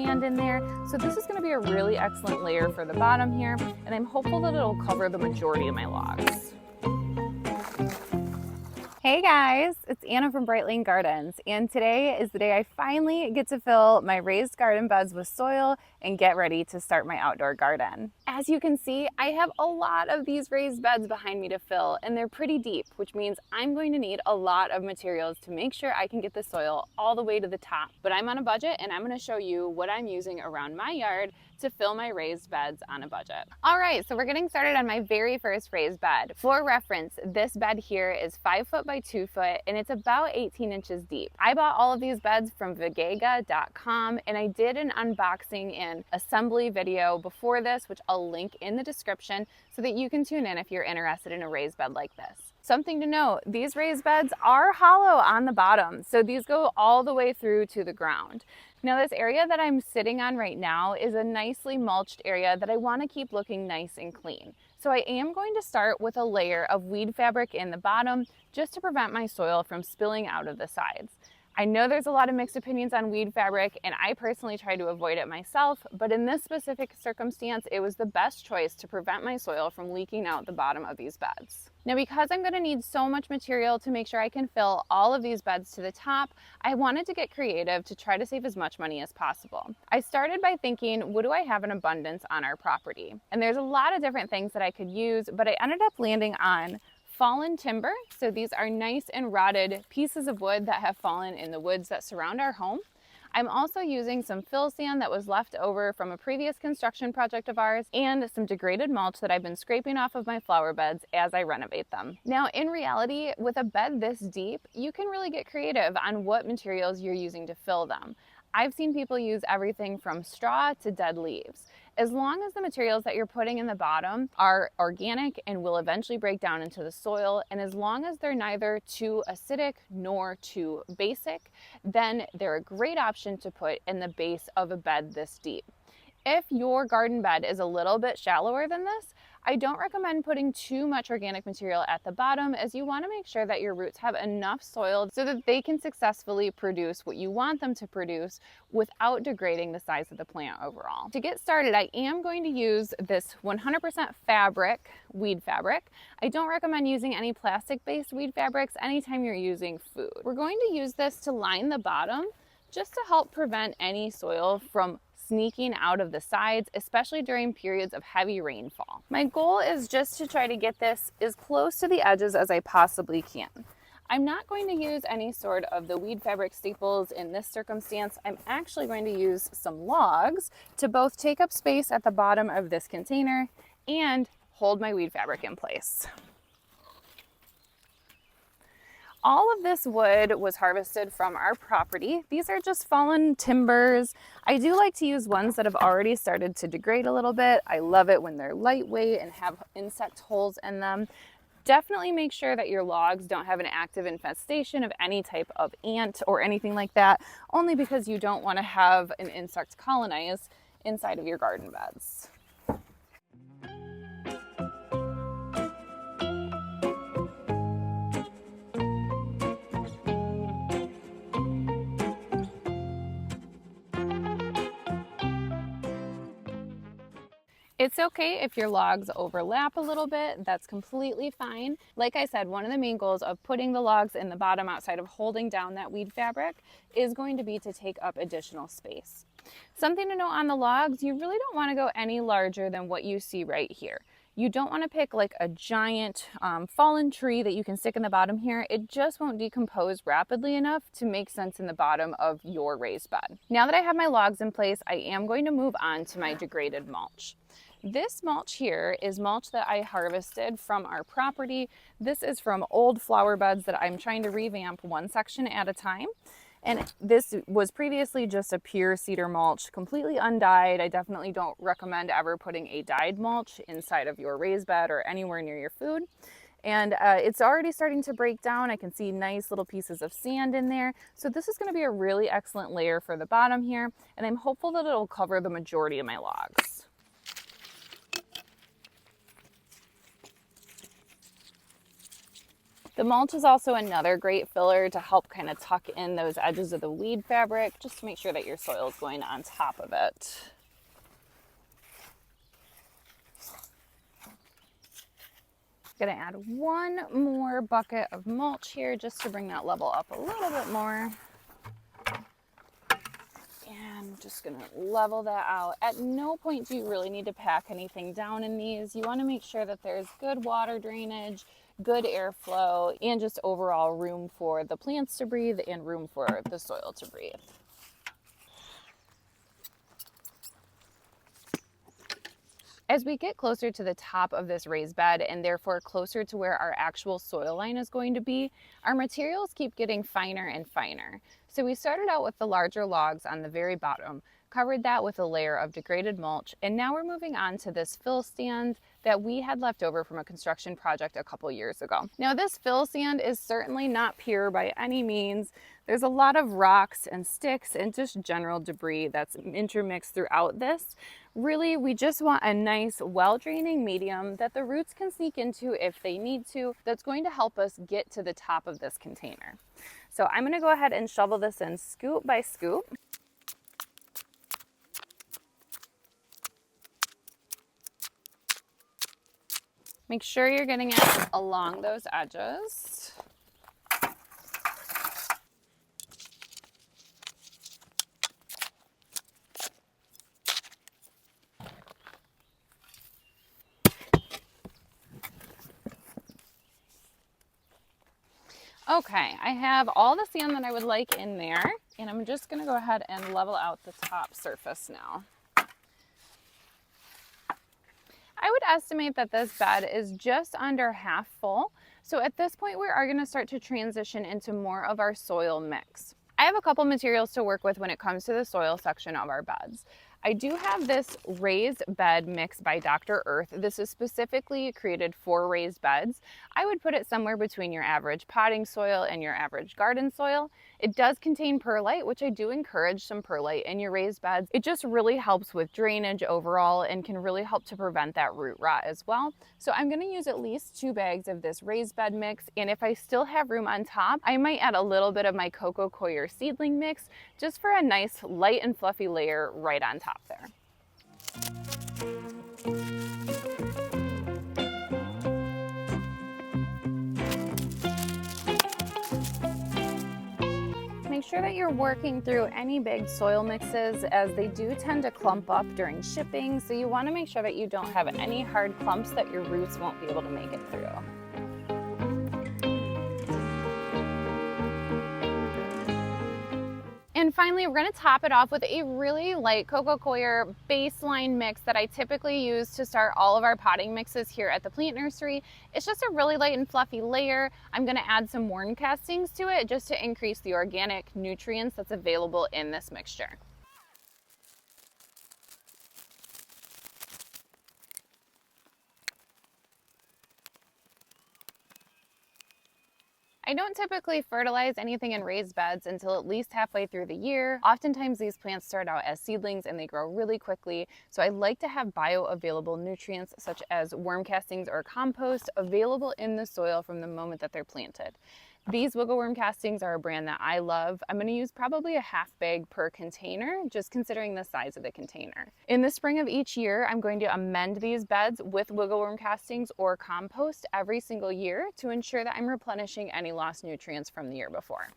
sand in there. So this is going to be a really excellent layer for the bottom here, and I'm hopeful that it'll cover the majority of my logs. Hey guys, it's Anna from Bright Lane Gardens, and today is the day I finally get to fill my raised garden beds with soil and get ready to start my outdoor garden. As you can see, I have a lot of these raised beds behind me to fill, and they're pretty deep, which means I'm going to need a lot of materials to make sure I can get the soil all the way to the top. But I'm on a budget, and I'm going to show you what I'm using around my yard to fill my raised beds on a budget. All right, so we're getting started on my very first raised bed. For reference, this bed here is 5 foot by 2 foot, and it's about 18 inches deep. I bought all of these beds from Vigega.com, and I did an unboxing and assembly video before this, which I'll link in the description so that you can tune in if you're interested in a raised bed like this. Something to note, these raised beds are hollow on the bottom, so these go all the way through to the ground. Now this area that I'm sitting on right now is a nicely mulched area that I want to keep looking nice and clean. So I am going to start with a layer of weed fabric in the bottom just to prevent my soil from spilling out of the sides. I know there's a lot of mixed opinions on weed fabric, and I personally try to avoid it myself, but in this specific circumstance, it was the best choice to prevent my soil from leaking out the bottom of these beds. Now, because I'm going to need so much material to make sure I can fill all of these beds to the top, I wanted to get creative to try to save as much money as possible. I started by thinking, what do I have in abundance on our property? And there's a lot of different things that I could use, but I ended up landing on fallen timber. So these are nice and rotted pieces of wood that have fallen in the woods that surround our home. I'm also using some fill sand that was left over from a previous construction project of ours and some degraded mulch that I've been scraping off of my flower beds as I renovate them. Now, in reality, with a bed this deep, you can really get creative on what materials you're using to fill them. I've seen people use everything from straw to dead leaves. As long as the materials that you're putting in the bottom are organic and will eventually break down into the soil, and as long as they're neither too acidic nor too basic, then they're a great option to put in the base of a bed this deep. If your garden bed is a little bit shallower than this, I don't recommend putting too much organic material at the bottom, as you want to make sure that your roots have enough soil so that they can successfully produce what you want them to produce without degrading the size of the plant overall. To get started, I am going to use this 100% fabric, weed fabric. I don't recommend using any plastic-based weed fabrics anytime you're using food. We're going to use this to line the bottom just to help prevent any soil from sneaking out of the sides, especially during periods of heavy rainfall. My goal is just to try to get this as close to the edges as I possibly can. I'm not going to use any sort of the weed fabric staples in this circumstance. I'm actually going to use some logs to both take up space at the bottom of this container and hold my weed fabric in place. All of this wood was harvested from our property. These are just fallen timbers. I do like to use ones that have already started to degrade a little bit. I love it when they're lightweight and have insect holes in them. Definitely make sure that your logs don't have an active infestation of any type of ant or anything like that, only because you don't want to have an insect colonize inside of your garden beds. It's okay if your logs overlap a little bit, that's completely fine. Like I said, one of the main goals of putting the logs in the bottom outside of holding down that weed fabric is going to be to take up additional space. Something to note on the logs, you really don't want to go any larger than what you see right here. You don't want to pick like a giant fallen tree that you can stick in the bottom here. It just won't decompose rapidly enough to make sense in the bottom of your raised bed. Now that I have my logs in place, I am going to move on to my degraded mulch. This mulch here is mulch that I harvested from our property. This is from old flower beds that I'm trying to revamp one section at a time. And this was previously just a pure cedar mulch, completely undyed. I definitely don't recommend ever putting a dyed mulch inside of your raised bed or anywhere near your food. And it's already starting to break down. I can see nice little pieces of sand in there. So this is going to be a really excellent layer for the bottom here. And I'm hopeful that it'll cover the majority of my logs. The mulch is also another great filler to help kind of tuck in those edges of the weed fabric, just to make sure that your soil is going on top of it. Gonna add one more bucket of mulch here just to bring that level up a little bit more. And just gonna level that out. At no point do you really need to pack anything down in these. You wanna make sure that there's good water drainage, good airflow, and just overall room for the plants to breathe and room for the soil to breathe. As we get closer to the top of this raised bed and therefore closer to where our actual soil line is going to be, our materials keep getting finer and finer. So we started out with the larger logs on the very bottom, covered that with a layer of degraded mulch, and now we're moving on to this fill stand that we had left over from a construction project a couple years ago. Now this fill sand is certainly not pure by any means. There's a lot of rocks and sticks and just general debris that's intermixed throughout this. Really, we just want a nice, well-draining medium that the roots can sneak into if they need to, that's going to help us get to the top of this container. So I'm gonna go ahead and shovel this in scoop by scoop. Make sure you're getting it along those edges. Okay, I have all the sand that I would like in there, and I'm just gonna go ahead and level out the top surface now. I would estimate that this bed is just under half full. So at this point, we are gonna start to transition into more of our soil mix. I have a couple materials to work with when it comes to the soil section of our beds. I do have this raised bed mix by Dr. Earth. This is specifically created for raised beds. I would put it somewhere between your average potting soil and your average garden soil. It does contain perlite, which I do encourage some perlite in your raised beds. It just really helps with drainage overall and can really help to prevent that root rot as well. So I'm gonna use at least 2 bags of this raised bed mix, and if I still have room on top, I might add a little bit of my coco coir seedling mix just for a nice light and fluffy layer right on top there. Make sure that you're working through any big soil mixes, as they do tend to clump up during shipping, so you want to make sure that you don't have any hard clumps that your roots won't be able to make it through. And finally, we're gonna top it off with a really light coco coir baseline mix that I typically use to start all of our potting mixes here at the plant nursery. It's just a really light and fluffy layer. I'm gonna add some worm castings to it just to increase the organic nutrients that's available in this mixture. I don't typically fertilize anything in raised beds until at least halfway through the year. Oftentimes these plants start out as seedlings and they grow really quickly, so I like to have bioavailable nutrients such as worm castings or compost available in the soil from the moment that they're planted. These wiggle worm castings are a brand that I love. I'm going to use probably a half bag per container, just considering the size of the container. In the spring of each year, I'm going to amend these beds with wiggle worm castings or compost every single year to ensure that I'm replenishing any lost nutrients from the year before.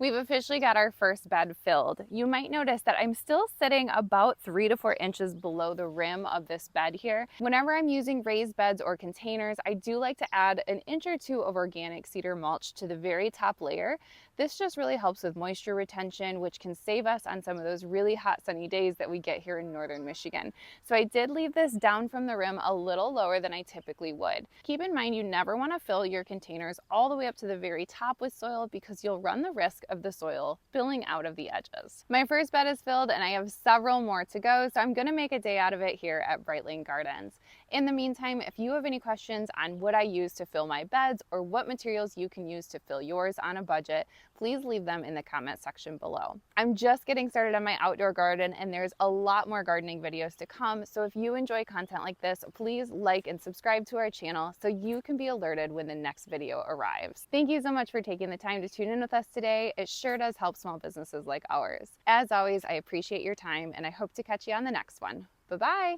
We've officially got our first bed filled. You might notice that I'm still sitting about 3 to 4 inches below the rim of this bed here. Whenever I'm using raised beds or containers, I do like to add an inch or 2 of organic cedar mulch to the very top layer. This just really helps with moisture retention, which can save us on some of those really hot sunny days that we get here in northern Michigan. So I did leave this down from the rim a little lower than I typically would. Keep in mind, you never want to fill your containers all the way up to the very top with soil, because you'll run the risk of the soil spilling out of the edges. My first bed is filled and I have several more to go, so I'm going to make a day out of it here at Bright Lane Gardens. In the meantime, if you have any questions on what I use to fill my beds or what materials you can use to fill yours on a budget, please leave them in the comment section below. I'm just getting started on my outdoor garden and there's a lot more gardening videos to come, so if you enjoy content like this, please like and subscribe to our channel so you can be alerted when the next video arrives. Thank you so much for taking the time to tune in with us today. It sure does help small businesses like ours. As always, I appreciate your time and I hope to catch you on the next one. Bye-bye.